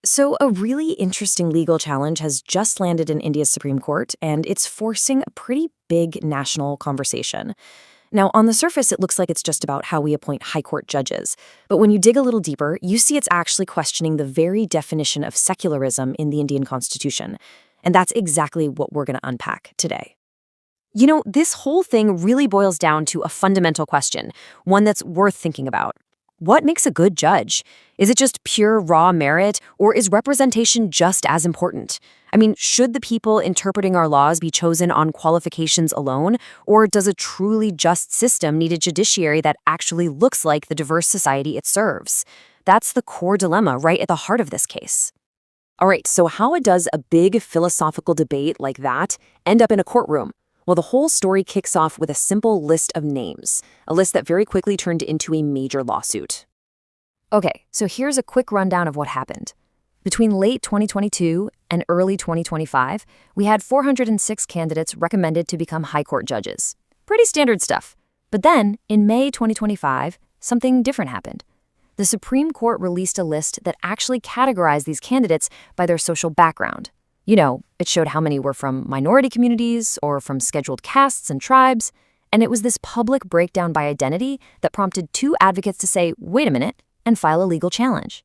So, a really interesting legal challenge has just landed in India's Supreme Court, and it's forcing a pretty big national conversation. Now, on the surface, it looks like it's just about how we appoint high court judges. But when you dig a little deeper, you see it's actually questioning the very definition of secularism in the Indian Constitution. And that's exactly what we're going to unpack today. This whole thing really boils down to a fundamental question, one that's worth thinking about. What makes a good judge? Is it just pure raw merit, or is representation just as important? I mean, should the people interpreting our laws be chosen on qualifications alone, or does a truly just system need a judiciary that actually looks like the diverse society it serves? That's the core dilemma right at the heart of this case. All right, so how does a big philosophical debate like that end up in a courtroom? Well, the whole story kicks off with a simple list of names, a list that very quickly turned into a major lawsuit. Okay, so here's a quick rundown of what happened. Between late 2022 and early 2025, we had 406 candidates recommended to become high court judges. Pretty standard stuff. But then, in May 2025, something different happened. The Supreme Court released a list that actually categorized these candidates by their social background. It showed how many were from minority communities or from scheduled castes and tribes, and it was this public breakdown by identity that prompted two advocates to say, wait a minute, and file a legal challenge.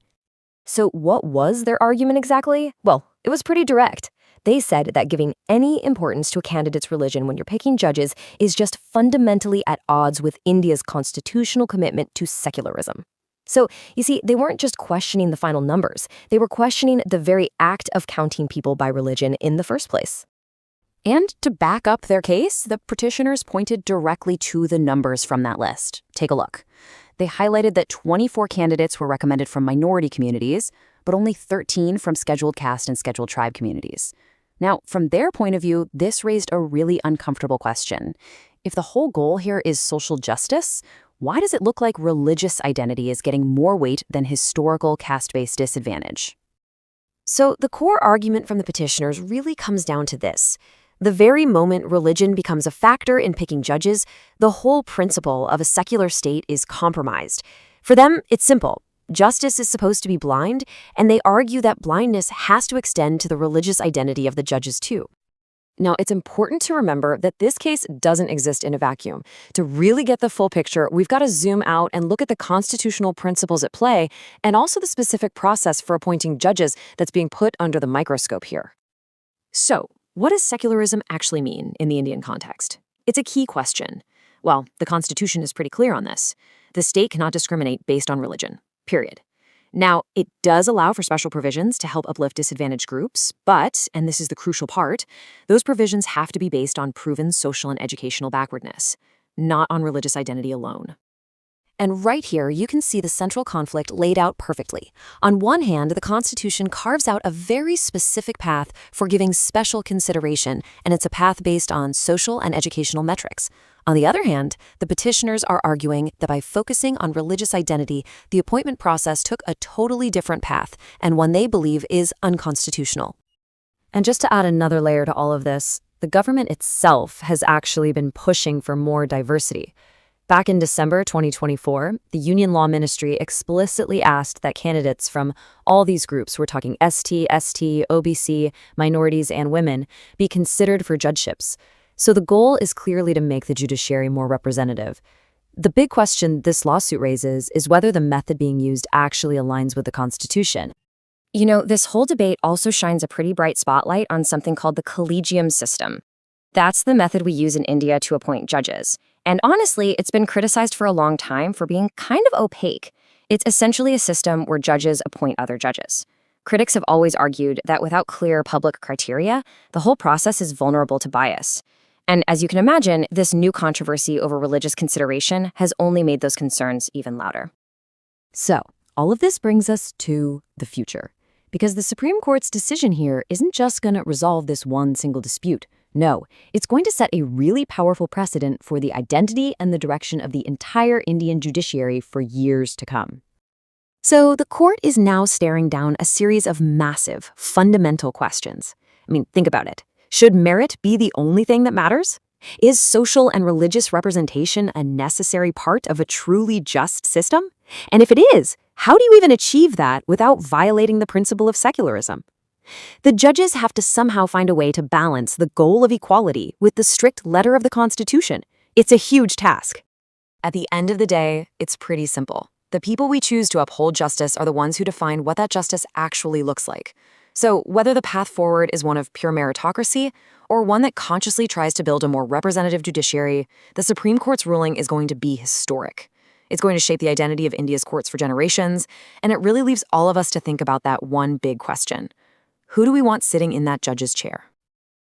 So what was their argument exactly? Well, it was pretty direct. They said that giving any importance to a candidate's religion when you're picking judges is just fundamentally at odds with India's constitutional commitment to secularism. So, you see, they weren't just questioning the final numbers. They were questioning the very act of counting people by religion in the first place. And to back up their case, the petitioners pointed directly to the numbers from that list. Take a look. They highlighted that 24 candidates were recommended from minority communities, but only 13 from scheduled caste and scheduled tribe communities. Now, from their point of view, this raised a really uncomfortable question. If the whole goal here is social justice, why does it look like religious identity is getting more weight than historical caste-based disadvantage? So the core argument from the petitioners really comes down to this. The very moment religion becomes a factor in picking judges, the whole principle of a secular state is compromised. For them, it's simple. Justice is supposed to be blind, and they argue that blindness has to extend to the religious identity of the judges too. Now, it's important to remember that this case doesn't exist in a vacuum. To really get the full picture, we've got to zoom out and look at the constitutional principles at play and also the specific process for appointing judges that's being put under the microscope here. So, what does secularism actually mean in the Indian context? It's a key question. Well, the Constitution is pretty clear on this. The state cannot discriminate based on religion, period. Now, it does allow for special provisions to help uplift disadvantaged groups, but, and this is the crucial part, those provisions have to be based on proven social and educational backwardness, not on religious identity alone. And right here, you can see the central conflict laid out perfectly. On one hand, the Constitution carves out a very specific path for giving special consideration, and it's a path based on social and educational metrics. On the other hand, the petitioners are arguing that by focusing on religious identity, the appointment process took a totally different path, and one they believe is unconstitutional. And just to add another layer to all of this, the government itself has actually been pushing for more diversity. Back in December 2024, the Union Law Ministry explicitly asked that candidates from all these groups, we're talking ST, OBC, minorities, and women, be considered for judgeships. So the goal is clearly to make the judiciary more representative. The big question this lawsuit raises is whether the method being used actually aligns with the Constitution. This whole debate also shines a pretty bright spotlight on something called the collegium system. That's the method we use in India to appoint judges. And honestly, it's been criticized for a long time for being kind of opaque. It's essentially a system where judges appoint other judges. Critics have always argued that without clear public criteria, the whole process is vulnerable to bias. And as you can imagine, this new controversy over religious consideration has only made those concerns even louder. So, all of this brings us to the future. Because the Supreme Court's decision here isn't just going to resolve this one single dispute. No, it's going to set a really powerful precedent for the identity and the direction of the entire Indian judiciary for years to come. So the court is now staring down a series of massive, fundamental questions. I mean, think about it. Should merit be the only thing that matters? Is social and religious representation a necessary part of a truly just system? And if it is, how do you even achieve that without violating the principle of secularism? The judges have to somehow find a way to balance the goal of equality with the strict letter of the Constitution. It's a huge task. At the end of the day, it's pretty simple. The people we choose to uphold justice are the ones who define what that justice actually looks like. So, whether the path forward is one of pure meritocracy or one that consciously tries to build a more representative judiciary, the Supreme Court's ruling is going to be historic. It's going to shape the identity of India's courts for generations, and it really leaves all of us to think about that one big question. Who do we want sitting in that judge's chair?